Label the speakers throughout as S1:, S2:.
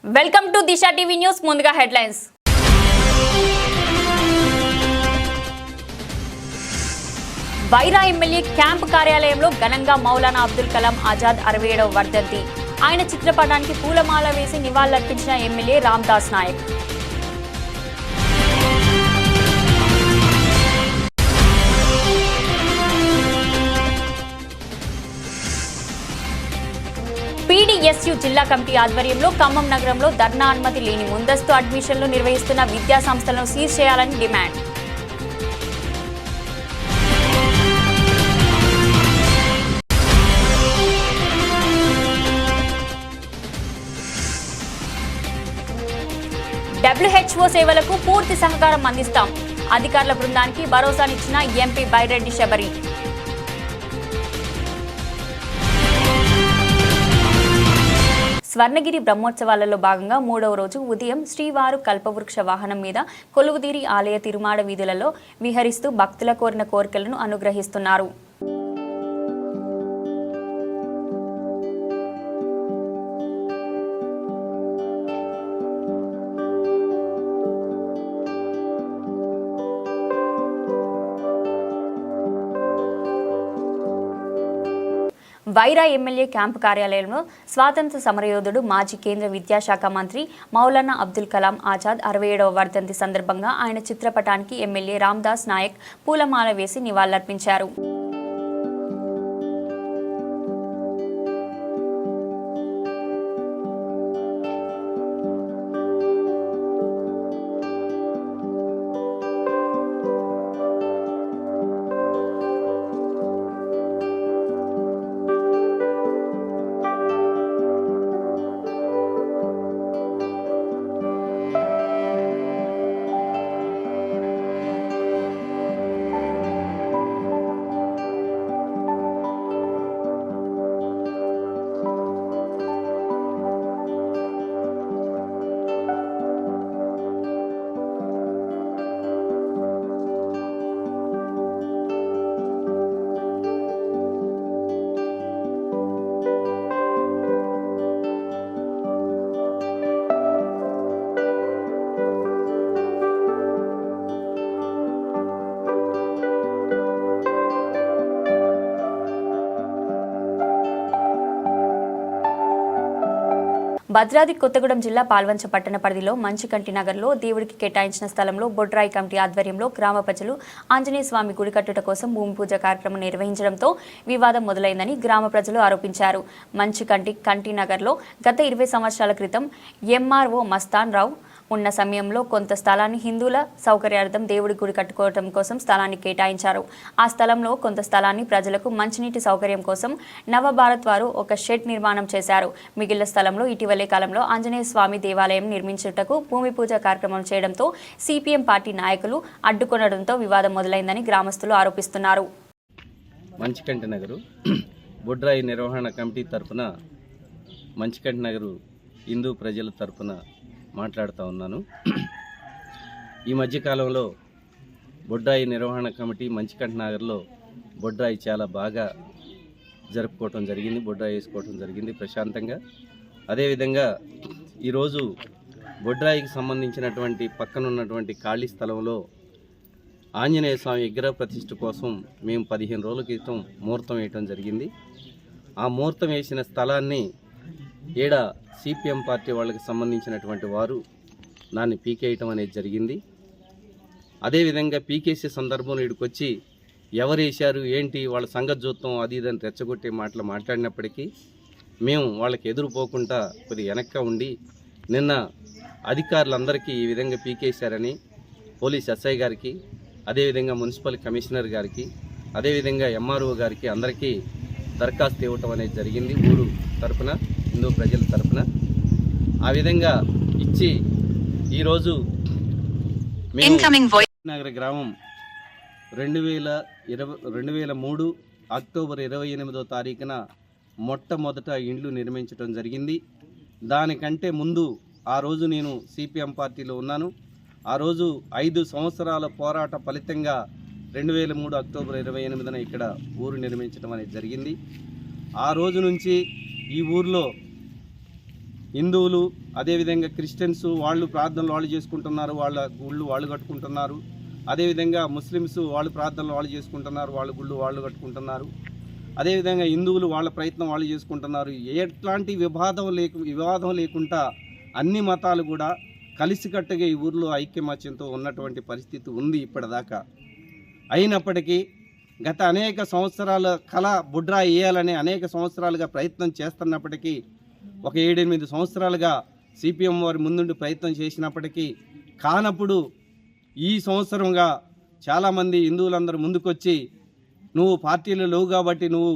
S1: Welcome to Disha TV news. ముందుగా headlines. Wyra MLA camp కార్యాలయంలో ఘనంగా మౌలానా అబ్దుల్ కలాం ఆజాద్ 67వ వర్ధంతి. ఆయన చిత్రపటానికి పూలమాల వేసి నివాళులర్పించిన ఎమ్మెల్యే రామ్దాస్ నాయక్. పీడీఎస్యు జిల్లా కమిటీ ఆధ్వర్యంలో ఖమ్మం నగరంలో ధర్నా అనుమతి లేని ముందస్తు అడ్మిషన్లు నిర్వహిస్తున్న విద్యా సంస్థలను సీజ్ చేయాలని డిమాండ్. WHO సేవలకు పూర్తి సహకారం అందిస్తాం. అధికారుల బృందానికి భరోసానిచ్చిన ఎంపీ బైరెడ్డి శబరి. స్వర్ణగిరి బ్రహ్మోత్సవాలలో భాగంగా 3వ రోజు ఉదయం శ్రీవారు కల్పవృక్ష వాహనం మీద కొలువుదీరి ఆలయ తిరుమాడ వీధులలో విహరిస్తూ భక్తుల కోరిన కోరికలను అనుగ్రహిస్తున్నారు. వైరా ఎమ్మెల్యే క్యాంపు కార్యాలయంలో స్వాతంత్ర సమరయోధుడు మాజీ కేంద్ర విద్యాశాఖ మంత్రి మౌలానా అబ్దుల్ కలాం ఆజాద్ 67వ వర్ధంతి సందర్భంగా ఆయన చిత్రపటానికి ఎమ్మెల్యే రామ్దాస్ నాయక్ పూలమాల వేసి నివాళులర్పించారు. భద్రాద్రి కొత్తగూడెం జిల్లా పాల్వంచ పట్టణ పరిధిలో మంచికంటి నగర్లో దేవుడికి కేటాయించిన స్థలంలో బొడ్రాయి కమిటీ ఆధ్వర్యంలో గ్రామ ప్రజలు ఆంజనేయ స్వామి గుడి కట్టుట కోసం భూమి పూజ కార్యక్రమం నిర్వహించడంతో వివాదం మొదలైందని గ్రామ ప్రజలు ఆరోపించారు. కంటి నగర్లో గత 20 సంవత్సరాల క్రితం ఎంఆర్ఓ మస్తాన్ రావు ఉన్న సమయంలో కొంత స్థలాన్ని హిందువుల సౌకర్యార్థం దేవుడి గుడి కట్టుకోవడం కోసం స్థలాన్ని కేటాయించారు. ఆ స్థలంలో కొంత స్థలాన్ని ప్రజలకు మంచినీటి సౌకర్యం కోసం నవభారత్ వారు ఒక షెడ్ నిర్మాణం చేశారు. మిగిలిన స్థలంలో ఇటీవలే కాలంలో ఆంజనేయ స్వామి దేవాలయం నిర్మించుటకు భూమి పూజ కార్యక్రమం చేయడంతో సిపిఎం పార్టీ నాయకులు అడ్డుకొనడంతో వివాదం మొదలైందని గ్రామస్తులు ఆరోపిస్తున్నారు.
S2: మంచికంటి నగరు బొడ్రాయి నిర్వహణ కమిటీ తరఫున మంచికంటి నగరు హిందూ ప్రజల తరఫున మాట్లాడుతూ ఉన్నాను. ఈ మధ్యకాలంలో బొడ్రాయి నిర్వహణ కమిటీ మంచికంటి నగర్లో బొడ్రాయి చాలా బాగా జరుపుకోవటం జరిగింది, బొడ్రాయి వేసుకోవటం జరిగింది ప్రశాంతంగా. అదేవిధంగా ఈరోజు బొడ్రాయికి సంబంధించినటువంటి పక్కనున్నటువంటి ఖాళీ స్థలంలో ఆంజనేయ స్వామి విగ్రహ ప్రతిష్ఠ కోసం మేము 15 రోజుల క్రితం ముహూర్తం వేయటం జరిగింది. ఆ ముహూర్తం వేసిన స్థలాన్ని ఏడ సిపిఎం పార్టీ వాళ్ళకి సంబంధించినటువంటి వారు దాన్ని పీకేయటం అనేది జరిగింది. అదేవిధంగా పీకేసే సందర్భంలో ఇక్కడికొచ్చి ఎవరు వేశారు ఏంటి వాళ్ళ సంగతి చూద్దాం అది ఇదని రెచ్చగొట్టే మాటలు మాట్లాడినప్పటికీ మేము వాళ్ళకి ఎదురుపోకుండా కొద్దిగా వెనక్గా ఉండి నిన్న అధికారులందరికీ ఈ విధంగా పీకేశారని పోలీస్ ఎస్ఐ గారికి, అదేవిధంగా మున్సిపల్ కమిషనర్ గారికి, అదేవిధంగా ఎంఆర్ఓ గారికి అందరికీ దరఖాస్తు ఇవ్వటం అనేది జరిగింది. ఊరు తరఫున, హిందూ ప్రజల తరఫున ఆ విధంగా ఇచ్చి ఈరోజు నగర గ్రామం 2003 అక్టోబర్ 28వ తారీఖున మొట్టమొదట ఇండ్లు నిర్మించడం జరిగింది. దానికంటే ముందు ఆ రోజు నేను సిపిఎం పార్టీలో ఉన్నాను. ఆ రోజు 5 సంవత్సరాల పోరాట ఫలితంగా 2003 అక్టోబర్ 28న ఇక్కడ ఊరు నిర్మించడం అనేది జరిగింది. ఆ రోజు నుంచి ఈ ఊర్లో హిందువులు అదేవిధంగా క్రిస్టియన్స్ వాళ్ళు ప్రార్థనలు వాళ్ళు చేసుకుంటున్నారు, వాళ్ళ గుళ్ళు వాళ్ళు కట్టుకుంటున్నారు. అదేవిధంగా ముస్లిమ్స్ వాళ్ళు ప్రార్థనలు వాళ్ళు చేసుకుంటున్నారు, వాళ్ళ గుళ్ళు వాళ్ళు కట్టుకుంటున్నారు. అదేవిధంగా హిందువులు వాళ్ళ ప్రయత్నం వాళ్ళు చేసుకుంటున్నారు. ఎట్లాంటి వివాదం లేకుండా అన్ని మతాలు కూడా కలిసికట్టుగా ఈ ఊర్లో ఐక్యమత్యంతో ఉన్నటువంటి పరిస్థితి ఉంది ఇప్పటిదాకా. అయినప్పటికీ గత అనేక సంవత్సరాల కళ బుడ్రా వేయాలని అనేక సంవత్సరాలుగా ప్రయత్నం చేస్తున్నప్పటికీ, ఒక 7-8 సంవత్సరాలుగా సిపిఎం వారి ముందుండి ప్రయత్నం చేసినప్పటికీ కానప్పుడు ఈ సంవత్సరంగా చాలామంది హిందువులందరూ ముందుకొచ్చి నువ్వు పార్టీలో లేవు కాబట్టి నువ్వు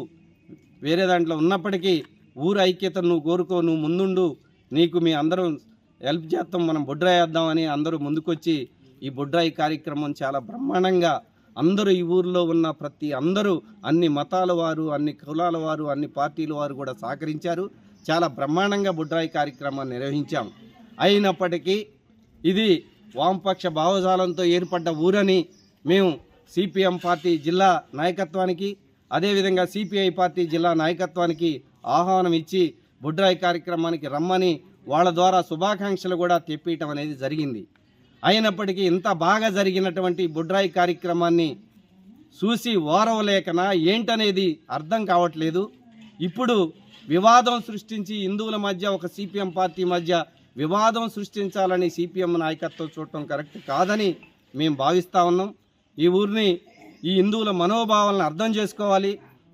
S2: వేరే దాంట్లో ఉన్నప్పటికీ ఊరు ఐక్యతను నువ్వు కోరుకో, నువ్వు ముందుండు, నీకు మీ అందరం హెల్ప్ చేస్తాం, మనం బొడ్రాయి వేద్దామని అందరూ ముందుకొచ్చి ఈ బొడ్రాయి కార్యక్రమం చాలా బ్రహ్మాండంగా అందరూ ఈ ఊరిలో ఉన్న అందరూ అన్ని మతాల వారు, అన్ని కులాల వారు, అన్ని పార్టీల వారు కూడా సహకరించారు. చాలా బ్రహ్మాండంగా బొడ్రాయి కార్యక్రమాన్ని నిర్వహించాం. అయినప్పటికీ ఇది వామపక్ష భావజాలంతో ఏర్పడ్డ ఊరని మేము సిపిఎం పార్టీ జిల్లా నాయకత్వానికి అదేవిధంగా సిపిఐ పార్టీ జిల్లా నాయకత్వానికి ఆహ్వానం ఇచ్చి బొడ్రాయి కార్యక్రమానికి రమ్మని వాళ్ళ ద్వారా శుభాకాంక్షలు కూడా తెప్పియటం అనేది జరిగింది. అయినప్పటికీ ఇంత బాగా జరిగినటువంటి బొడ్రాయి కార్యక్రమాన్ని చూసి ఓరవలేకనా ఏంటనేది అర్థం కావట్లేదు. ఇప్పుడు వివాదం సృష్టించి హిందువుల మధ్య ఒక సిపిఎం పార్టీ మధ్య వివాదం సృష్టించాలని సిపిఎం నాయకత్వం చూడటం కరెక్ట్ కాదని మేము భావిస్తూ ఉన్నాం. ఈ ఊరిని ఈ హిందువుల మనోభావాలను అర్థం చేసుకోవాలి.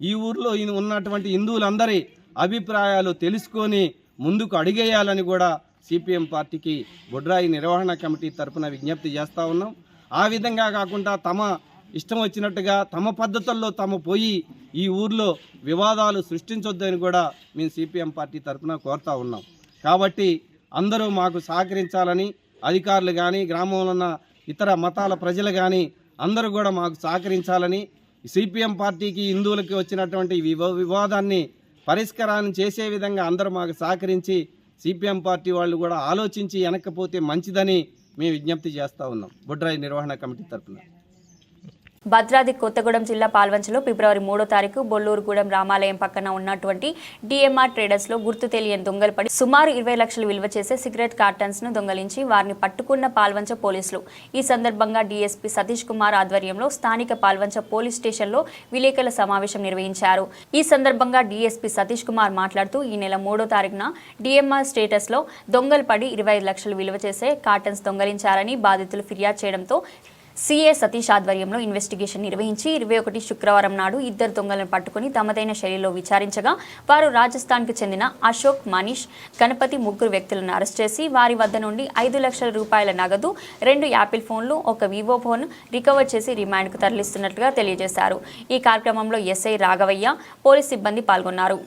S2: ఈ ఊరిలో ఉన్నటువంటి హిందువులందరి అభిప్రాయాలు తెలుసుకొని ముందుకు అడిగేయాలని కూడా సిపిఎం పార్టీకి బొడ్రాయి నిర్వహణ కమిటీ తరఫున విజ్ఞప్తి చేస్తూ ఉన్నాం. ఆ విధంగా కాకుండా తమ ఇష్టం వచ్చినట్టుగా తమ పద్ధతుల్లో తమ పోయి ఈ ఊర్లో వివాదాలు సృష్టించొద్దని కూడా మేము సిపిఎం పార్టీ తరఫున కోరుతూ ఉన్నాం. కాబట్టి అందరూ మాకు సహకరించాలని అధికారులు కానీ గ్రామంలో ఉన్న ఇతర మతాల ప్రజలు కానీ అందరూ కూడా మాకు సహకరించాలని, సిపిఎం పార్టీకి హిందువులకి వచ్చినటువంటి వివాదాన్ని పరిష్కారాన్ని చేసే విధంగా అందరూ మాకు సహకరించి సిపిఎం పార్టీ వాళ్ళు కూడా ఆలోచించి వెనక్కపోతే మంచిదని మేము విజ్ఞప్తి చేస్తూ ఉన్నాం బొడ్రాయి నిర్వహణ కమిటీ తరఫున.
S1: భద్రాద్రి కొత్తగూడెం జిల్లా పాల్వంచలో ఫిబ్రవరి 3వ తారీఖు బొల్లూరుగూడెం రామాలయం పక్కన ఉన్నటువంటి డిఎంఆర్ ట్రేడర్స్లో గుర్తు తెలియని దొంగలు పడి సుమారు 20 లక్షలు విలువ చేసే సిగరెట్ కార్టన్స్ను దొంగలించి వారిని పట్టుకున్న పాల్వంచ పోలీసులు. ఈ సందర్భంగా డీఎస్పీ సతీష్ కుమార్ ఆధ్వర్యంలో స్థానిక పాల్వంచ పోలీస్ స్టేషన్లో విలేకరుల సమావేశం నిర్వహించారు. ఈ సందర్భంగా డీఎస్పీ సతీష్ కుమార్ మాట్లాడుతూ ఈ నెల 3వ తారీఖున డిఎంఆర్ స్టేటస్లో దొంగలు పడి 25 లక్షలు విలువ చేసే కార్టన్స్ దొంగలించారని బాధితులు ఫిర్యాదు చేయడంతో సిఏ సతీష్ ఆధ్వర్యంలో ఇన్వెస్టిగేషన్ నిర్వహించి 21 శుక్రవారం నాడు 2 దొంగలను పట్టుకుని తమదైన శైలిలో విచారించగా వారు రాజస్థాన్కు చెందిన అశోక్, మనీష్, గణపతి 3 వ్యక్తులను అరెస్ట్ చేసి వారి వద్ద నుండి 5 లక్షల రూపాయల నగదు, 2 యాపిల్ ఫోన్లు, 1 వివో ఫోన్ రికవర్ చేసి రిమాండ్కు తరలిస్తున్నట్లుగా తెలియజేశారు. ఈ కార్యక్రమంలో ఎస్ఐ రాఘవయ్య, పోలీస్ సిబ్బంది పాల్గొన్నారు.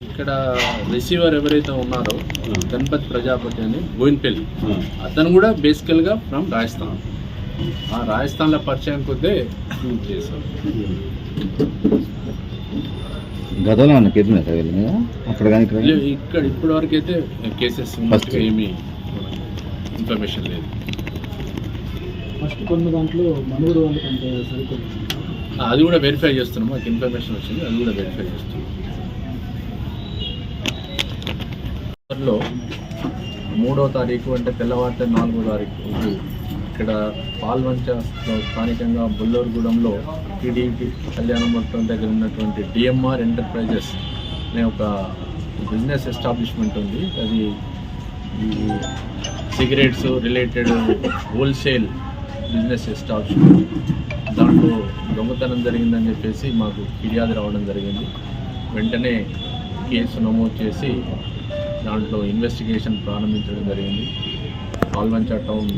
S3: ఇక్కడ రిసీవర్ ఎవరైతే ఉన్నారో గణపతి ప్రజాపతి అని బోయిన్పల్లి, అతను కూడా బేసికల్గా ఫ్రమ్ రాజస్థాన్. ఆ రాజస్థాన్లో పరిచయం కొద్దే చేశాం.
S4: గతంలో కేసు అక్కడ కానీ
S3: ఇక్కడ ఇప్పటి వరకు అయితే కేసెస్ ఏమీ ఇన్ఫర్మేషన్ లేదు.
S5: ఫస్ట్ కొన్ని దాంట్లో మనూరు వాళ్ళకి అంటే సరిపోతుంది,
S3: అది కూడా వెరిఫై చేస్తున్నాం. మాకు ఇన్ఫర్మేషన్ వచ్చింది, అది కూడా వెరిఫై చేస్తున్నాం. లో 3వ తారీఖు అంటే తెల్లవారితే 4వ తారీఖు ఇక్కడ పాల్వంచలో స్థానికంగా బొల్లూరుగూడెంలో టీడీపీ కళ్యాణమండపం దగ్గర ఉన్నటువంటి డిఎంఆర్ ఎంటర్ప్రైజెస్ అనే ఒక బిజినెస్ ఎస్టాబ్లిష్మెంట్ ఉంది. అది ఈ cigarettes related wholesale business establishment. దాంట్లో దొంగతనం జరిగిందని చెప్పేసి మాకు ఫిర్యాదు రావడం జరిగింది. వెంటనే కేసు నమోదు చేసి దాంట్లో ఇన్వెస్టిగేషన్ ప్రారంభించడం జరిగింది. పాల్వంచ టౌన్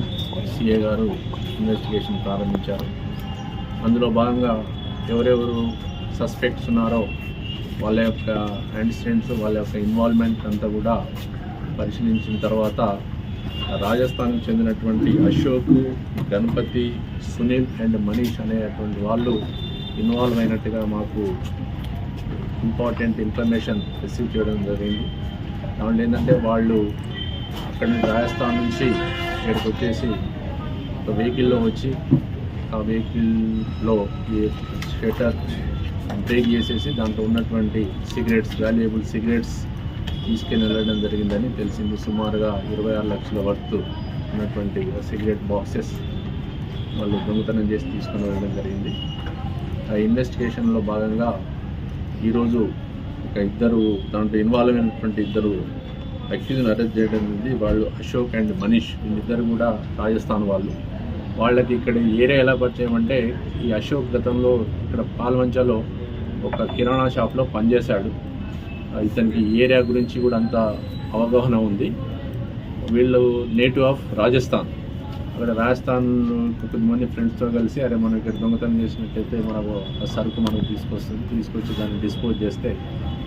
S3: సిఏ గారు ఇన్వెస్టిగేషన్ ప్రారంభించారు. అందులో భాగంగా ఎవరెవరు సస్పెక్ట్స్ ఉన్నారో వాళ్ళ యొక్క యాక్సిడెంట్స్, వాళ్ళ యొక్క ఇన్వాల్వ్మెంట్ అంతా కూడా పరిశీలించిన తర్వాత రాజస్థాన్కి చెందినటువంటి అశోక్, గణపతి, సునీల్ అండ్ మనీష్ అనేటువంటి వాళ్ళు ఇన్వాల్వ్ అయినట్టుగా మాకు ఇంపార్టెంట్ ఇన్ఫర్మేషన్ రిసీవ్ చేయడం జరిగింది. దాంట్లో ఏంటంటే వాళ్ళు అక్కడి నుంచి రాజస్థాన్ నుంచి ఇక్కడికి వచ్చేసి ఒక వెహికల్లో వచ్చి ఆ వెహికల్లో ఈ షటర్ బ్రేక్ చేసేసి దాంట్లో ఉన్నటువంటి సిగరెట్స్, వాల్యుయబుల్ సిగరెట్స్ తీసుకెళ్ళి వెళ్ళడం జరిగిందని తెలిసింది. సుమారుగా 26 లక్షల వర్త్ ఉన్నటువంటి సిగరెట్ బాక్సెస్ వాళ్ళు దొంగతనం చేసి తీసుకుని వెళ్ళడం జరిగింది. ఆ ఇన్వెస్టిగేషన్లో భాగంగా ఈరోజు ఇద్దరు దాంట్లో ఇన్వాల్వ్ అయినటువంటి ఇద్దరు వ్యక్తులను అరెస్ట్ చేయడం జరిగింది. వాళ్ళు అశోక్ అండ్ మనీష్, వీళ్ళిద్దరు కూడా రాజస్థాన్ వాళ్ళు. వాళ్ళకి ఇక్కడ ఏరియా ఎలా పరిచయం అంటే, ఈ అశోక్ గతంలో ఇక్కడ పాల్వంచలో ఒక కిరాణా షాప్లో పనిచేశాడు. ఇతనికి ఏరియా గురించి కూడా అంత అవగాహన ఉంది. వీళ్ళు నేటివ్ ఆఫ్ రాజస్థాన్. అక్కడ రాజస్థాన్ కొద్దిమంది ఫ్రెండ్స్తో కలిసి అరే మనం ఇక్కడ దొంగతనం చేసినట్టయితే మనకు సరుకు మనకు తీసుకొచ్చి దాన్ని డిస్పోజ్ చేస్తే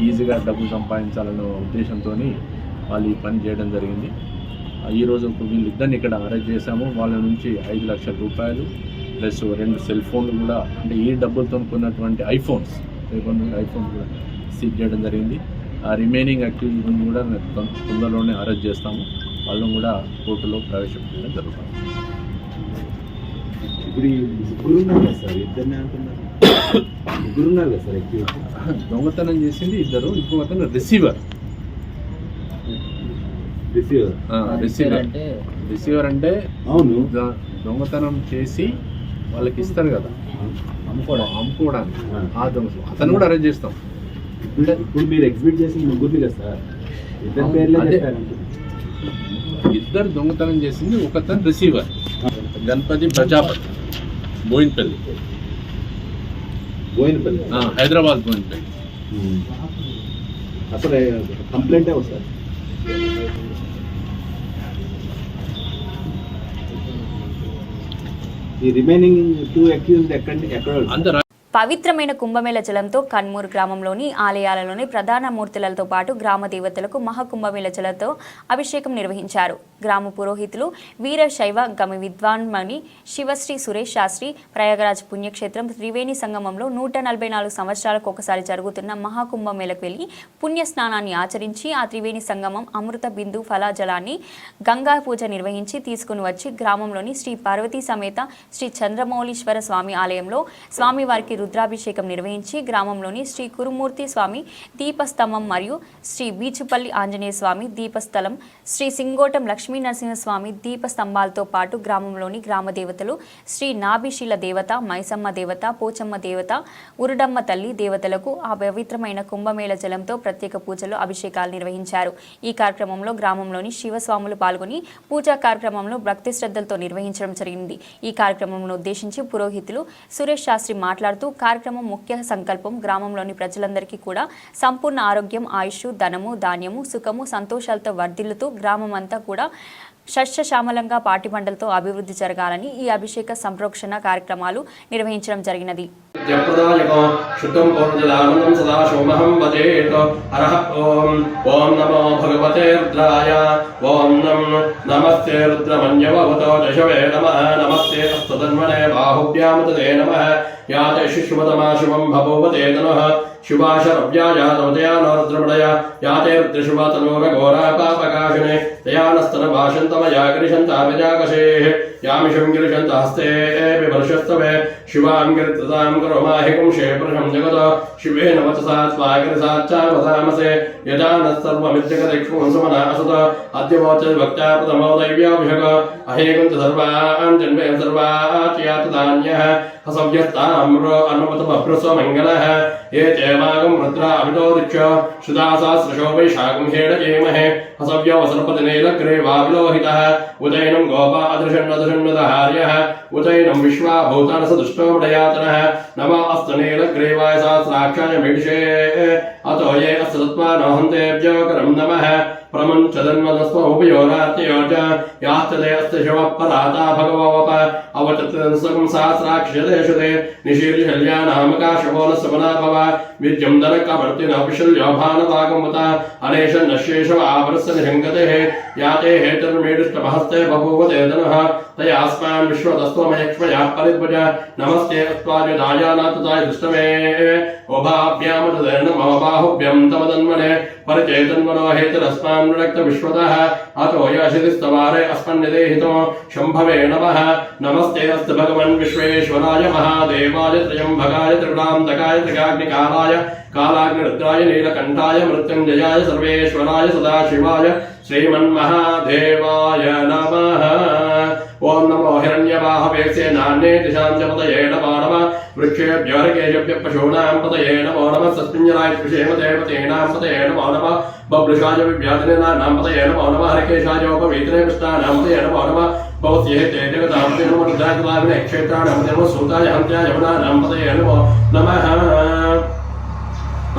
S3: ఈజీగా డబ్బులు సంపాదించాలన్న ఉద్దేశంతో వాళ్ళు ఈ పని చేయడం జరిగింది. ఈరోజు వీళ్ళిద్దరిని ఇక్కడ అరెస్ట్ చేశాము. వాళ్ళ నుంచి 5 లక్షల రూపాయలు ప్లస్ 2 సెల్ ఫోన్లు కూడా, అంటే ఈ డబ్బులతో కొన్నటువంటి ఐఫోన్స్ కూడా సీజ్ చేయడం జరిగింది. ఆ రిమైనింగ్ యాక్టివిటీని కూడా తొందరలోనే అరెస్ట్ చేస్తాము. వాళ్ళని కూడా కోర్టులో ప్రవేశపెట్టడం జరుగుతుంది. దొంగతనం చేసింది ఇద్దరు, ఇంకో అతను రిసీవర్ అంటే అవును, దొంగతనం చేసి వాళ్ళకి ఇస్తారు కదా అమ్ముకోవడానికి, ఆ దొంగ అతను కూడా అరెస్ట్ చేస్తాం.
S5: ఇప్పుడు మీరు ఎగ్జిబిట్ చేసి ముగ్గురు కదా సార్,
S3: ఇద్దరు దొంగతనం చేసింది, ఒకతను రిసీవర్ గణపతి ప్రజాపతి, బోయిన్పల్లి, హైదరాబాద్ బోయిన్పల్లి.
S5: అసలు కంప్లైంట్ సార్ ఈ రిమైనింగ్ 2 అక్యూజ్డ్ ఎక్కడ
S1: పవిత్రమైన కుంభమేళ జలంతో కన్మూర్ గ్రామంలోని ఆలయాలలోని ప్రధాన మూర్తులతో పాటు గ్రామ దేవతలకు మహాకుంభమేళ జలంతో అభిషేకం నిర్వహించారు. గ్రామ పురోహితులు వీర శైవ గమి విద్వాన్మణి శివశ్రీ సురేష్ శాస్త్రి ప్రయాగరాజ్ పుణ్యక్షేత్రం త్రివేణి సంగమంలో 144 సంవత్సరాలకు ఒకసారి జరుగుతున్న మహాకుంభమేళకు వెళ్లి పుణ్య స్నానాన్ని ఆచరించి ఆ త్రివేణి సంగమం అమృత బిందు ఫలాజలాన్ని గంగా పూజ నిర్వహించి తీసుకుని వచ్చి గ్రామంలోని శ్రీ పార్వతీ సమేత శ్రీ చంద్రమౌళీశ్వర స్వామి ఆలయంలో స్వామివారికి రుద్రాభిషేకం నిర్వహించి గ్రామంలోని శ్రీ కురుమూర్తి స్వామి దీపస్తంభం మరియు శ్రీ బీచుపల్లి ఆంజనేయ స్వామి దీపస్థలం, శ్రీ సింగోటం లక్ష్మీ నరసింహస్వామి దీపస్తంభాలతో పాటు గ్రామంలోని గ్రామ దేవతలు శ్రీ నాభిశీల దేవత, మైసమ్మ దేవత, పోచమ్మ దేవత, ఉరుడమ్మ తల్లి దేవతలకు ఆ పవిత్రమైన కుంభమేళ జలంతో ప్రత్యేక పూజలు అభిషేకాలు నిర్వహించారు. ఈ కార్యక్రమంలో గ్రామంలోని శివస్వాములు పాల్గొని పూజా కార్యక్రమంలో భక్తి శ్రద్ధలతో నిర్వహించడం జరిగింది. ఈ కార్యక్రమంను ఉద్దేశించి పురోహితులు సురేష్ శాస్త్రి మాట్లాడుతూ కార్యక్రమం ముఖ్య సంకల్పం గ్రామంలోని ప్రజలందరికీ కూడా సంపూర్ణ ఆరోగ్యం, ఆయుష్, ధనము, ధాన్యము, సుఖము, సంతోషాలతో వర్ధిల్లుతూ గ్రామమంతా కూడా సస్యశ్యామలంగా పాటి పంటలతో అభివృద్ధి జరగాలని ఈ అభిషేక సంప్రోక్షణ కార్యక్రమాలు నిర్వహించడం జరిగినది.
S6: ఓం నమో భగవతే రుద్రాయ, ఓం నమస్తే రుద్రమన్యవతో దశవే నమః, నమస్తే హస్తధన్వనే బాహుభ్యాముతే నమః, యాతే శుశ్రుమతమాశుభం భవోవతే తనః, శుభాశరవ్యాజాతమతయా నరుద్రమణయ, యాతే రుద్రశుభతనోరఘోరాపాపకాశినే, తయానస్తన భాషంతమయా గిరిశంతామజాకశేః, యామిషం గిరిశంతహస్తే వివర్షస్తవే, శివాం గిరిత్రతాం కరోమాహికుంషే పురుషం జగత, శివేన వచసా స్వాగిరిసాచ్చావధామసే, యదా నస్సర్వమిత్యగదిక్ష్మం సుమనాసత, అద్యవోచ భక్త్యా ప్రథమో దైవ్యాభిషేక, అహేగుంత సర్వాన్ జన్మే సర్వాచ్యాతదాన్యః, హసవ్యస్తామ్రో అన్వతమభ్రస్వమంగళః, ఏ చేమాగం రుద్రా అవితోదిక్ష, సుదాసాస్రశో వైశాఖం హేడయేమహే, హసవ్యవసర్పతినైలగ్రే వావిలోహితః, ఉదయనం గోపా అదృషన్నదృషన్నదహార్యః, ఉదయనం విశ్వాభూతానసదృష్టోమడయాతనః, నమ అస్తనేలగ్రేవాయ సహస్రాక్షాయ మేషే, అతో ఏ అస్తత్వానోహంతేభ్యోకరం నమః, प्रमुञ्चदन्वदस्वमुपयोगात्मयोज यास्ते अस्ते शवः पराता भगवप अवचत्रंसकं सहस्राक्षदेषु ते निशीर्षल्यानामका शवोनसमना भव विद्यं दनकवर्तिनपिशल्योभानभागमुत अनेश नश्येषव आवरस्य निशङ्कतेः याते हेतर्मेडुष्टमहस्ते बभूवते दनः तयास्मान् विश्वतस्त्वमयक्ष्मया परिद्वज नमस्ते अस्त्वाजुदायानातताय दुष्टमे उभाभ्यामतदेन मम बाहुभ्यं तव तन्मने परिचेतन्मनो हेतरस्मान् विरक्त विश्वतः अतो यशिस्तवारे अस्मन्निदेहितो शम्भवे नमः नमस्ते अस्तु भगवन् विश्वेश्वराय महादेवाय त्र्यम्बकाय त्रिपुरान्तकाय त्रिकाग्निकालाय कालाग्निरुद्राय नीलकण्ठाय मृत्युञ्जयाय सर्वेश्वराय सदाशिवाय श्रीमन्महादेवाय नमः ओम नमो हिरण्यवाहवे नान्ये दिशां च पतये नमो नमः वृक्षेभ्यो हरिकेशेभ्यः पशूनां पतये नमो नमः सस्मिञ्जराय कृषेमदेवतेनां पतये नमो नमः बभ्रुषाय विव्याधिनानां पतये नमो नमः हरिकेशाय उपवीतने कृष्णानां पतये नमो नमः भवत्येः ते जगतां पतये नमो रुद्राग्लाविने क्षेत्राणां पतये नमो सूताय हन्त्याय यमुनानां पतये नमो नमः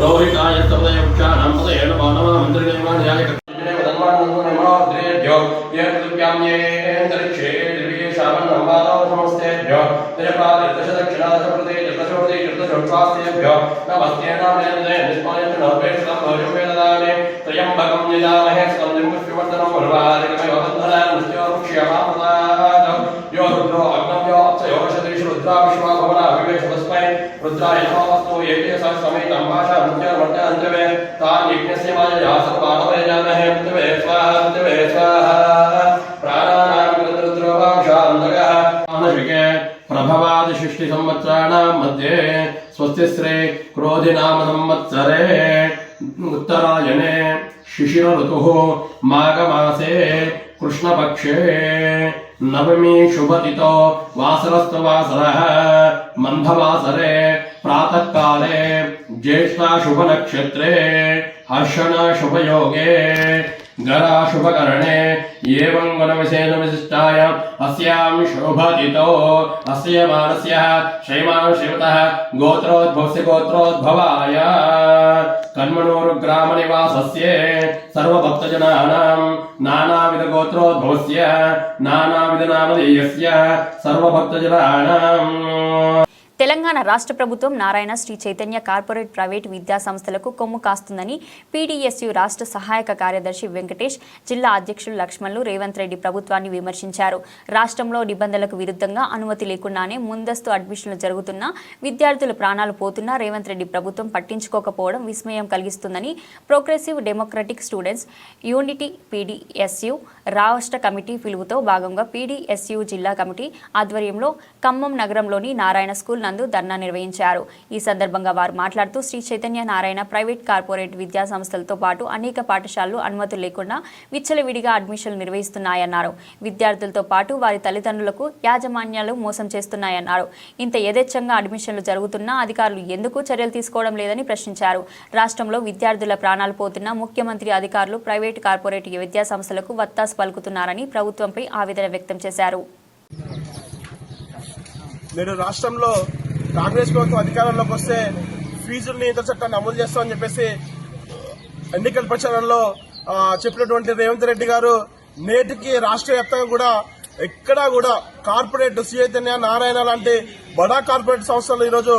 S6: रोहिताय तपतये वृक्षाणां पतये नमो नमः मन्त्रिदेवाय कृष्णेभ्यो यद्व्याम्येऽन्तरिक्षे दिव्येशावन्नम्बादोषमस्तेभ्यो दशपादशदक्षिणादशप्रदे चतुर्दशोदे चतुर्दशोश्वास्तेभ्यो नमस्ते नामयन्दे निष्पायन्तनोपेक्षितं भोजोपेददाने त्र्यम्बकं यजामहे स्कन्दिं पुष्पवर्धनं उर्वारुकमयोबन्धनां मृत्योर्मुक्ष्यमामृतात् यो रुद्रो अग्नं यो अप्सयो शतैषु रुद्रा विश्वा भवना विवेशवस्मै रुद्राय नमोऽस्तु येते स समेतं भाषा मृत्योर्मर्त्यान्तवे तान् यज्ञस्य मायया सर्वाणवय जामहे मृत्युवे स्वाहा प्राणानां रुद्रो भाषान्तकः मानविके प्रभवादिशिष्टि संवत्सराणां मध्ये स्वस्तिश्रे क्रोधिनाम संवत्सरे उत्तरायणे शिशिर ऋतुः माघमासे कृष्णपक्षे नवमी शुभतिथौ वासरस्तवासरः मन्धवासरे प्रातःकाले ज्येष्ठा शुभनक्षत्रे हर्षण शुभयोगे गरा शुभकरणे एवं गुणविशेष विशिष्टाय अस्यां शोभतिथौ अस्य मानस्यः शैमां शिवतः गोत्रोद्भवस्य गोत्रोद्भवाय कन्मनोरुग्रामनिवासस्य सर्वभक्तजनानां नानाविधगोत्रोद्भवस्य नानाविधनामधेयस्य सर्वभक्तजनानां
S1: తెలంగాణ రాష్ట్ర ప్రభుత్వం నారాయణ శ్రీ చైతన్య కార్పొరేట్ ప్రైవేట్ విద్యా సంస్థలకు కొమ్ము కాస్తుందని పీడీఎస్యు రాష్ట్ర సహాయక కార్యదర్శి వెంకటేష్, జిల్లా అధ్యక్షులు లక్ష్మణులు రేవంత్ రెడ్డి ప్రభుత్వాన్ని విమర్శించారు. రాష్ట్రంలో నిబంధనలకు విరుద్ధంగా అనుమతి లేకుండానే ముందస్తు అడ్మిషన్లు జరుగుతున్నా విద్యార్థుల ప్రాణాలు పోతున్నా రేవంత్ రెడ్డి ప్రభుత్వం పట్టించుకోకపోవడం విస్మయం కలిగిస్తుందని progressive democratic students unity PDSU రాష్ట్ర కమిటీ పిలుపుతో భాగంగా పీడీఎస్యు జిల్లా కమిటీ ఆధ్వర్యంలో ఖమ్మం నగరంలోని నారాయణ స్కూల్ నందు ధర్నా నిర్వహించారు. ఈ సందర్భంగా వారు మాట్లాడుతూ శ్రీ చైతన్య నారాయణ ప్రైవేట్ కార్పొరేట్ విద్యా సంస్థలతో పాటు అనేక పాఠశాలలు అనుమతులు లేకుండా విచ్చలవిడిగా అడ్మిషన్లు నిర్వహిస్తున్నాయన్నారు. విద్యార్థులతో పాటు వారి తల్లిదండ్రులకు యాజమాన్యాలు మోసం చేస్తున్నాయన్నారు. ఇంత యథేచ్ఛంగా అడ్మిషన్లు జరుగుతున్నా అధికారులు ఎందుకు చర్యలు తీసుకోవడం లేదని ప్రశ్నించారు. రాష్ట్రంలో విద్యార్థుల ప్రాణాలు పోతున్నా ముఖ్యమంత్రి అధికారులు ప్రైవేట్ కార్పొరేట్ విద్యా సంస్థలకు వత్తాసు పలుకుతున్నారని ప్రభుత్వంపై ఆవేదన వ్యక్తం చేశారు.
S7: నేడు రాష్ట్రంలో కాంగ్రెస్ ప్రభుత్వం అధికారంలోకి వస్తే ఫీజుల నియంత్రణ చట్టాన్ని అమలు చేస్తామని చెప్పేసి ఎన్నికల ప్రచారంలో చెప్పినటువంటి రేవంత్ రెడ్డి గారు నేటికి రాష్ట్ర వ్యాప్తంగా కూడా ఎక్కడా కూడా కార్పొరేట్ చైతన్య నారాయణ లాంటి బడా కార్పొరేట్ సంస్థలు ఈరోజు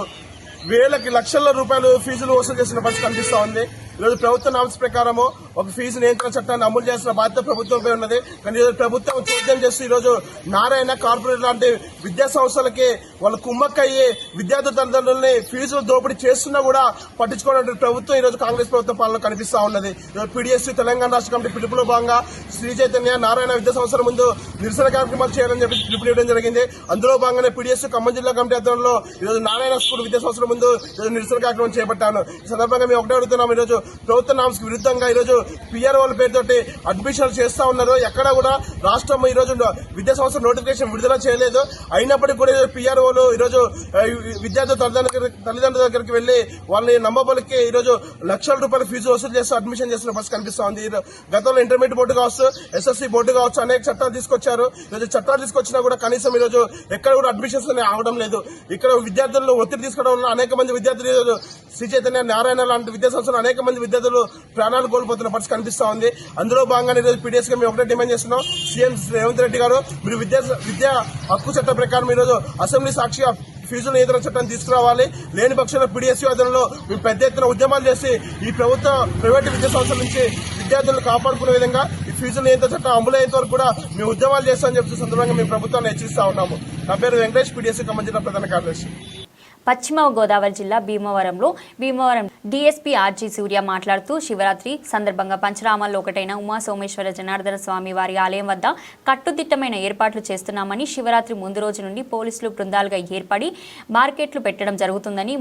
S7: వేలకి లక్షల రూపాయలు ఫీజులు వసూలు చేసిన పరిస్థితి కనిపిస్తా ఉంది. ఈరోజు ప్రభుత్వ నామ్స్ ప్రకారము ఒక ఫీజు నియంత్రణ చట్టాన్ని అమలు చేసిన బాధ్యత ప్రభుత్వంపై ఉన్నది. కానీ ఈరోజు ప్రభుత్వం చోద్యం చేస్తూ ఈరోజు నారాయణ కార్పొరేట్ లాంటి విద్యా సంస్థలకి వాళ్ళు కుమ్మక్కయ్యి విద్యార్థుల తల్లిదండ్రులని ఫీజులు దోపిడీ చేస్తున్నా కూడా పట్టించుకోవడం ప్రభుత్వం ఈరోజు కాంగ్రెస్ ప్రభుత్వ పాలన కనిపిస్తా ఉన్నది. ఈరోజు పీడీఎస్యూ తెలంగాణ రాష్ట్ర కమిటీ పిలుపులో భాగంగా శ్రీ చైతన్య నారాయణ విద్యా సంస్థల ముందు నిరసన కార్యక్రమాలు చేయాలని చెప్పి పిలుపునివ్వడం జరిగింది. అందులో భాగంగానే పీడీఎస్యూ ఖమ్మం జిల్లా కమిటీ ఆధ్వర్యంలో ఈరోజు నారాయణ స్కూల్ విద్యా సంస్థల ముందు ఈరోజు నిరసన కార్యక్రమం చేపట్టాను. ఈ సందర్భంగా మేము ఒకటే అడుగుతున్నాం, ఈరోజు ప్రభుత్వ నామ్స్ కి విరుద్ధంగా ఈరోజు పిఆర్ఓల పేరుతోటి అడ్మిషన్లు చేస్తా ఉన్నారు. ఎక్కడా కూడా రాష్ట్రం ఈరోజు విద్యా సంస్థ నోటిఫికేషన్ విడుదల చేయలేదు. అయినప్పటికీ కూడా పిఆర్ఓలు ఈరోజు విద్యార్థుల తల్లిదండ్రుల దగ్గరికి వెళ్లి వాళ్ళని నమ్మబలికి ఈరోజు లక్షల రూపాయల ఫీజు వసూలు చేస్తూ అడ్మిషన్ చేస్తున్న పరిస్థితి కనిపిస్తా ఉంది. గతంలో ఇంటర్మీడియట్ బోర్డు కావచ్చు, ఎస్ఎస్సీ బోర్డు కావచ్చు, అనేక చట్టాలు తీసుకొచ్చారు. ఈరోజు చట్టాలు తీసుకొచ్చినా కూడా కనీసం ఈరోజు ఎక్కడ కూడా అడ్మిషన్స్ ఆగడం లేదు. ఇక్కడ విద్యార్థులను ఒత్తిడి తీసుకోవడం వల్ల అనేక మంది విద్యార్థులు శ్రీ చైతన్య నారాయణ లాంటి విద్యా సంస్థలు అనేక మంది విద్యార్థులు ప్రాణాలు కోల్పోతున్న పరిస్థితి కనిపిస్తా ఉంది. అందులో భాగంగా ఈరోజు పీడిఎస్ గా మేము ఒకటే డిమాండ్ చేస్తున్నాం. సీఎం రేవంత్ రెడ్డి గారు మీరు విద్యా హక్కు చట్టం ప్రకారం ఈరోజు అసెంబ్లీ సాక్షిగా ఫీజుల నియంత్రణ చట్టాన్ని తీసుకురావాలి. లేని పక్షంలో పీడిఎస్ ఆధ్వర్యంలో మేము పెద్ద ఎత్తున ఉద్యమాలు చేసి ఈ ప్రైవేటు విద్యా సంస్థల నుంచి విద్యార్థులను కాపాడుకునే విధంగా ఈ ఫీజుల నియంత్రణ చట్టం అమలయ్యేంత వరకు కూడా మేము ఉద్యమాలు చేస్తామని చెప్పి సందర్భంగా మేము ప్రభుత్వాన్ని హెచ్చరిస్తా ఉన్నాము. నా పేరు వెంకటేష్, పీడిఎస్ ఖమ్మం జిల్లా ప్రధాన కార్యదర్శి.
S1: పశ్చిమ గోదావరి జిల్లా భీమవరం డీఎస్పీ ఆర్జీ సూర్య మాట్లాడుతూ శివరాత్రి సందర్భంగా పంచరామాల్లో ఒకటైన ఉమా సోమేశ్వర జనార్దన స్వామి వారి ఆలయం వద్ద కట్టుదిట్టమైన ఏర్పాట్లు చేస్తున్నామని, శివరాత్రి ముందు రోజు నుండి పోలీసులు బృందాలుగా ఏర్పడి మార్కెట్లు పెట్టడం జరుగుతుందని,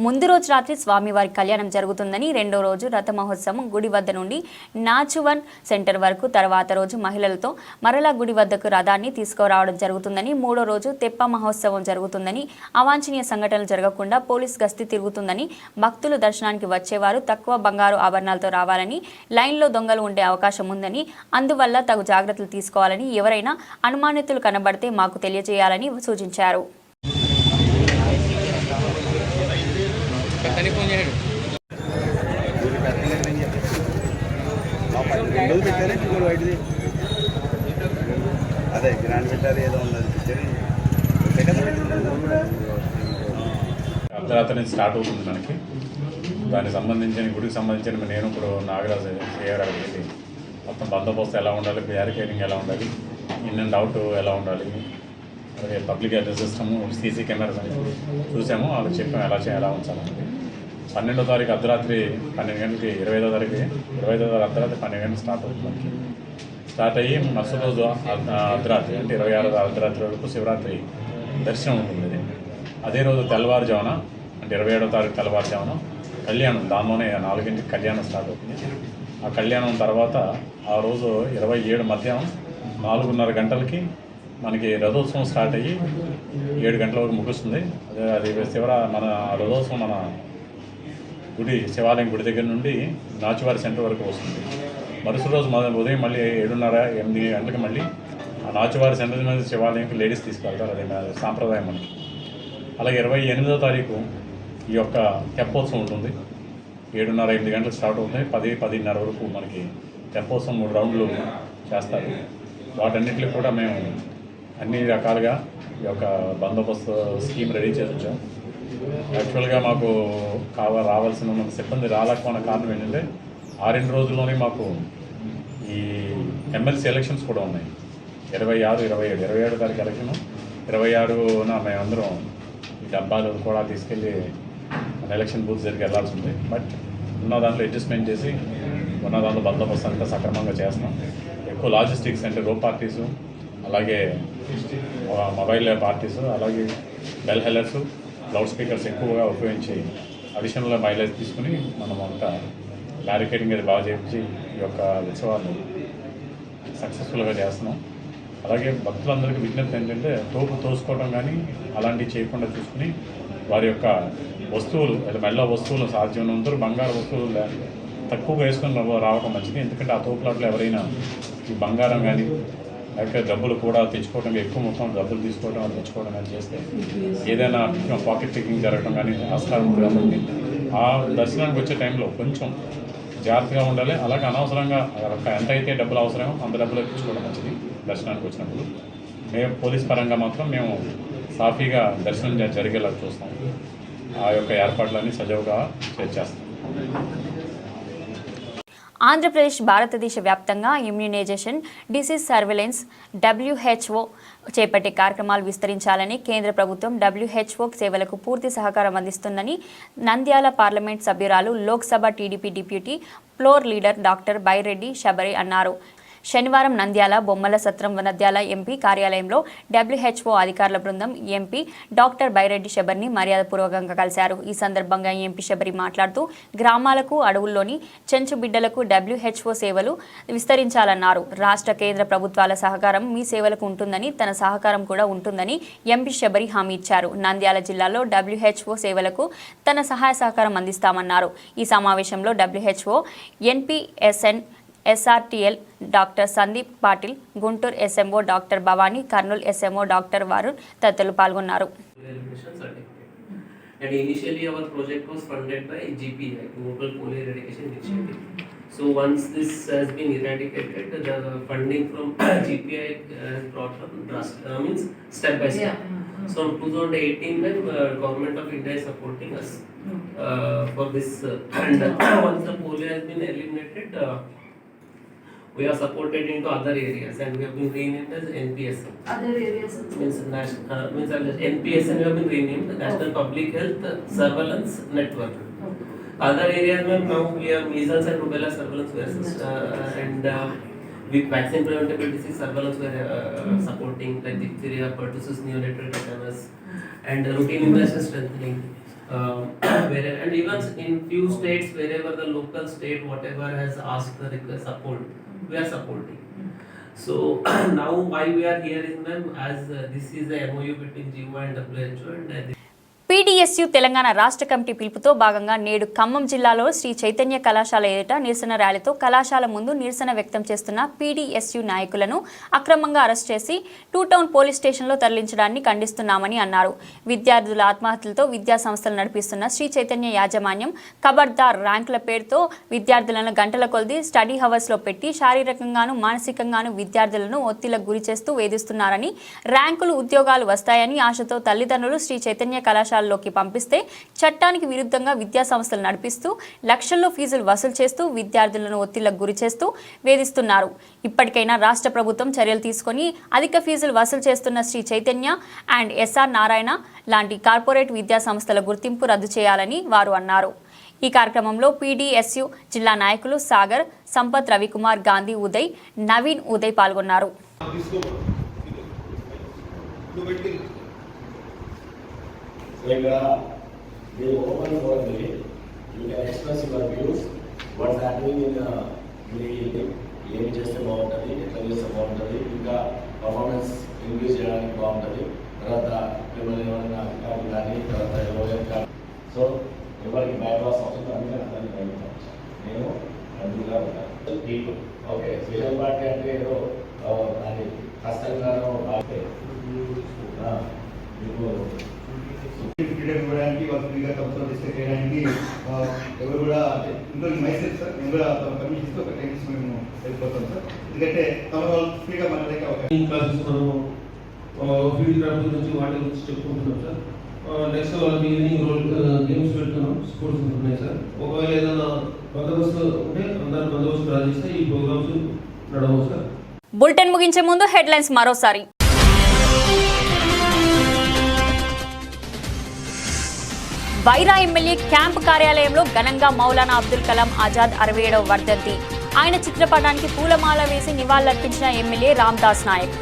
S1: ముందు రోజు రాత్రి స్వామివారి కళ్యాణం జరుగుతుందని, రెండో రోజు రథ మహోత్సవం గుడి వద్ద నుండి నాచువన్ సెంటర్ వరకు, తర్వాత రోజు మహిళలతో మరలా గుడి వద్దకు రథాన్ని తీసుకురావడం జరుగుతుందని, మూడో రోజు తెప్ప మహోత్సవం జరుగుతుందని, అవాంఛనీయ సంఘటనలు జరగకుండా పోలీస్ గస్తీ తిరుగుతుందని, భక్తులు దర్శనానికి వచ్చేవారు తక్కువ బంగారు ఆభరణాలతో రావాలని, లైన్లో దొంగలు ఉండే అవకాశం ఉందని, అందువల్ల తగు జాగ్రత్తలు తీసుకోవాలని, ఎవరైనా అనుమానితులు కనబడితే మాకు తెలియజేయాలని సూచించారు.
S8: అదే గ్రాండ్ పెట్టారు ఏదో ఉన్నది
S9: అర్ధరాత్రి నుంచి స్టార్ట్ అవుతుంది మనకి. దానికి సంబంధించిన గుడికి సంబంధించిన నేను ఇప్పుడు నాగరాజు చేయడానికి వెళ్ళి మొత్తం బందోబస్తు ఎలా ఉండాలి, బ్యారికేడింగ్ ఎలా ఉండాలి, ఇన్ అండ్ అవుట్ ఎలా ఉండాలి, అలాగే public address system, CC cameras అని చూసాము. వాళ్ళకి చెప్పాము ఎలా ఉంచాలంటే. 12వ తారీఖు అర్ధరాత్రి 12 గంటలకి 25వ తారీఖు అర్ధరాత్రి 12 గంటలకు స్టార్ట్ అవుతుంది మనకి. స్టార్ట్ అయ్యి మరుసటి రోజు అర్ధరాత్రి అంటే 26వ అర్ధరాత్రి వరకు శివరాత్రి దర్శనం ఉంటుంది. అదే రోజు తెల్లవారుజామున అంటే 27వ తారీఖు తెల్లవారుజామున కళ్యాణం, దానిలోనే 4 గంటలకి కళ్యాణం స్టార్ట్ అవుతుంది. ఆ కళ్యాణం తర్వాత ఆ రోజు 27 మధ్యాహ్నం 4:30 గంటలకి మనకి రథోత్సవం స్టార్ట్ అయ్యి 7 గంటల వరకు ముగుస్తుంది. అది మన రథోత్సవం మన శివాలయం గుడి దగ్గర నుండి నాచువారి సెంటర్ వరకు వస్తుంది. మరుసటి రోజు ఉదయం మళ్ళీ 7:30-8 గంటలకు మళ్ళీ ఆ నాచువారి సెంటర్ మీద శివాలయంకి లేడీస్ తీసుకెళ్తారు. అదే సాంప్రదాయం మనకి. అలాగే 28వ తారీఖు ఈ యొక్క తెప్పోత్సవం ఉంటుంది. 7:30-8 గంటలకు స్టార్ట్ అవుతుంది. 10-10:30 వరకు మనకి తెప్పోత్సవం 3 రౌండ్లు చేస్తారు. వాటన్నిటికి కూడా మేము అన్ని రకాలుగా ఈ యొక్క బందోబస్తు స్కీమ్ రెడీ చేసి వచ్చాం. యాక్చువల్గా మాకు రావాల్సిన మన సిబ్బంది రాలేకపోయిన కారణం ఏంటంటే 2 రోజుల్లోనే మాకు ఈ ఎమ్మెల్సీ ఎలక్షన్స్ కూడా ఉన్నాయి. 26, 27. 27వ తారీఖు ఎలక్షన్, 26న మేమందరం ఈ డబ్బాలు కూడా తీసుకెళ్ళి మన ఎలక్షన్ బూత్ జరిగి వెళ్ళాల్సి ఉంది. బట్ ఉన్న దాంట్లో అడ్జస్ట్మెంట్ చేసి ఉన్న దాంట్లో బందోబస్తు అంతా సక్రమంగా చేస్తున్నాం. ఎక్కువ లాజిస్టిక్స్ అంటే రోప్ పార్టీసు, అలాగే మొబైల్ పార్టీసు, అలాగే బెల్ హెల్లర్స్, లౌడ్ స్పీకర్స్ ఎక్కువగా ఉపయోగించి అడిషనల్గా మైలేజ్ తీసుకుని మనం అంతా బ్యారికేడింగ్ అది బాగా చేయించి ఈ యొక్క ఉత్సవాన్ని సక్సెస్ఫుల్గా చేస్తున్నాం. అలాగే భక్తులందరికీ విజ్ఞప్తి ఏంటంటే తోపు తోసుకోవడం కానీ అలాంటివి చేయకుండా చూసుకుని వారి యొక్క వస్తువులు మెల్ల వస్తువులు సాధ్యమైనంత బంగారు వస్తువులు తక్కువగా వేసుకొని రావడం మంచిది. ఎందుకంటే ఆ తోపులాట్లో ఎవరైనా ఈ బంగారం కానీ లేకపోతే డబ్బులు కూడా తెచ్చుకోవడం, ఎక్కువ మొత్తం డబ్బులు తీసుకోవడం అని తెచ్చుకోవడం కానీ చేస్తే ఏదైనా పాకెట్ పికింగ్ జరగడం కానీ ఆస్కారం ఉంటుంది. కాబట్టి ఆ దర్శనానికి వచ్చే టైంలో కొంచెం జాగ్రత్తగా ఉండాలి. అలాగే అనవసరంగా ఎంత అయితే డబ్బులు అవసరమో అంత డబ్బులు తెచ్చుకోవడం మంచిది. దర్శనానికి వచ్చినప్పుడు మేము పోలీస్ పరంగా మాత్రం మేము సాఫీగా దర్శనం జరిగేలా చూస్తాం. ఆ యొక్క ఏర్పాట్లన్నీ సజావుగా చేస్తాం.
S1: ఆంధ్రప్రదేశ్ భారతదేశ వ్యాప్తంగా ఇమ్యునైజేషన్, డిసీజ్ సర్వేలెన్స్, WHO చేపట్టే కార్యక్రమాలు విస్తరించాలని కేంద్ర ప్రభుత్వం WHO సేవలకు పూర్తి సహకారం అందిస్తుందని నంద్యాల పార్లమెంట్ సభ్యురాలు, Lok Sabha TDP deputy floor leader doctor Byreddy Shabari అన్నారు. శనివారం నంద్యాల బొమ్మల సత్రం నంద్యాల ఎంపీ కార్యాలయంలో WHO అధికారుల బృందం ఎంపీ డాక్టర్ బైరెడ్డి శబరిని మర్యాదపూర్వకంగా కలిశారు. ఈ సందర్భంగా ఎంపీ శబరి మాట్లాడుతూ గ్రామాలకు, అడవుల్లోని చెంచు బిడ్డలకు WHO సేవలు విస్తరించాలన్నారు. రాష్ట్ర, కేంద్ర ప్రభుత్వాల సహకారం మీ సేవలకు ఉంటుందని, తన సహకారం కూడా ఉంటుందని ఎంపీ శబరి హామీ ఇచ్చారు. నంద్యాల జిల్లాలో WHO సేవలకు తన సహాయ సహకారం అందిస్తామన్నారు. ఈ సమావేశంలో WHO, NPSN, SRTL doctor Sandeep Patil, Guntur SMO doctor Bhavani, Kurnool SMO doctor Varun తదితరులు పాల్గొన్నారు.
S8: And initially our project was funded by GPI, Global Polio Eradication Initiative. So once this has been eradicated, the funding from GPI has brought up means step by step. So in 2018 when government of India is supporting us for this and once the polio has been eliminated, we are supported into other areas and we have been renamed as NPS.
S10: Other areas
S8: means NPS and we have been renamed the National Public Health Surveillance Network. Other areas now we have measles and rubella surveillance and with vaccine preventable disease surveillance we are supporting like diphtheria, pertussis, neonatal tetanus and routine immunization strengthening. And even in few states wherever the local state whatever has asked the request support, we are supporting. So now why we are here is as this is the MOU between GIVA and WHO and
S1: PDSU Telangana రాష్ట్ర committee పిలుపుతో భాగంగా నేడు ఖమ్మం జిల్లాలో శ్రీ చైతన్య కళాశాల ఎదుట నిరసన ర్యాలీతో కళాశాల ముందు నిరసన వ్యక్తం చేస్తున్న PDSU నాయకులను అక్రమంగా అరెస్ట్ చేసి 2 టౌన్ పోలీస్ స్టేషన్లో తరలించడాన్ని ఖండిస్తున్నామని అన్నారు. విద్యార్థుల ఆత్మహత్యలతో విద్యా సంస్థలు నడిపిస్తున్న శ్రీ చైతన్య యాజమాన్యం ఖబర్దార్ ర్యాంకుల పేరుతో విద్యార్థులను గంటల కొలది స్టడీ హవర్స్లో పెట్టి శారీరకంగాను మానసికంగాను విద్యార్థులను ఒత్తిళ్లకు గురి చేస్తూ వేధిస్తున్నారని, ర్యాంకులు ఉద్యోగాలు వస్తాయని ఆశతో తల్లిదండ్రులు శ్రీ చైతన్య కళాశాల లోకి పంపిస్తే చట్టానికి విరుద్ధంగా విద్యా సంస్థలు నడిపిస్తూ లక్షల్లో ఫీజులు వసూలు చేస్తూ విద్యార్థులను ఒత్తిళ్లకు గురి చేస్తూ వేధిస్తున్నారు. ఇప్పటికైనా రాష్ట్ర ప్రభుత్వం చర్యలు తీసుకొని అధిక ఫీజులు వసూలు చేస్తున్న శ్రీ చైతన్య అండ్ ఎస్ఆర్ నారాయణ లాంటి కార్పొరేట్ విద్యా సంస్థల గుర్తింపు రద్దు చేయాలని వారు అన్నారు. ఈ కార్యక్రమంలో PDSU జిల్లా నాయకులు సాగర్, సంపత్, రవికుమార్, గాంధీ ఉదయ్, నవీన్ ఉదయ్ పాల్గొన్నారు.
S11: The open forum meeting, you can express your views, what's happening in the ఏమి చేస్తే బాగుంటుంది, ఎట్లా చేస్తే బాగుంటుంది, ఇంకా పర్ఫార్మెన్స్ ఇంక్రీజ్ చేయడానికి బాగుంటుంది, తర్వాత మిమ్మల్ని ఏమైనా అధికారులు కానీ తర్వాత ఎవరు కానీ సో ఎవరికి బ్యాడ్ లాస్ అవుతుందో అందరినీ ప్రయత్నించవచ్చు. నేను అందుగా ఉంటాను. పీపుల్ ఓకే స్పెషల్ పార్టీ అంటే ఏదో అది కష్టంగా మీకు
S12: ఫ్రీడమ్ ఇవ్వడానికి వాళ్ళు ఫ్రీగా ప్రభుత్వం డిస్కస్ చేయడానికి ఎవరు కూడా ఇంట్లో మైసెల్ సార్ మేము కూడా పర్మిషన్ ఇస్తే ఒక టైం మేము వెళ్ళిపోతాం సార్. ఎందుకంటే తమ వాళ్ళు ఫ్రీగా మాట్లాడే అవకాశం
S13: క్లాసెస్ మనం ఫీల్డ్ క్రాఫ్ట్ గురించి వాటి గురించి చెప్పుకుంటున్నాం సార్. నెక్స్ట్ వాళ్ళకి ఈవినింగ్ రోల్ గేమ్స్ పెడుతున్నాం, స్పోర్ట్స్ ఉంటున్నాయి సార్. ఒకవేళ ఏదైనా బందోబస్తు ఉంటే అందరు బందోబస్తు రాజిస్తే ఈ ప్రోగ్రామ్స్ నడవవు సార్.
S1: బులెటిన్ ముగించే ముందు హెడ్లైన్స్ మరోసారి. వైరా ఎమ్మెల్యే క్యాంప్ కార్యాలయంలో ఘనంగా మౌలానా అబ్దుల్ కలాం ఆజాద్ 67వ వర్ధంతి. ఆయన చిత్రపటానికి పూలమాల వేసి నివాళులర్పించిన ఎమ్మెల్యే రామ్దాస్ నాయక్.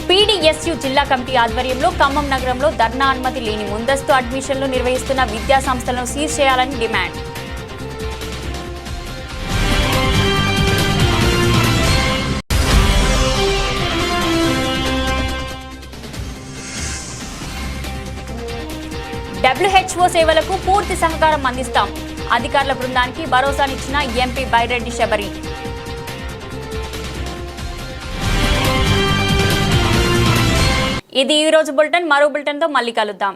S1: PDSU జిల్లా కమిటీ ఆధ్వర్యంలో ఖమ్మం నగరంలో ధర్నా అనుమతి లేని ముందస్తు అడ్మిషన్లు నిర్వహిస్తున్న విద్యా సంస్థలను సీజ్ చేయాలని డిమాండ్. WHO సేవలకు పూర్తి సహకారం అందిస్తాం. అధికారుల బృందానికి భరోసానిచ్చిన ఎంపీ బైరెడ్డి శబరి. ఇది ఈ రోజు బులెటిన్. మరో బులెటిన్తో మళ్ళీ కలుద్దాం.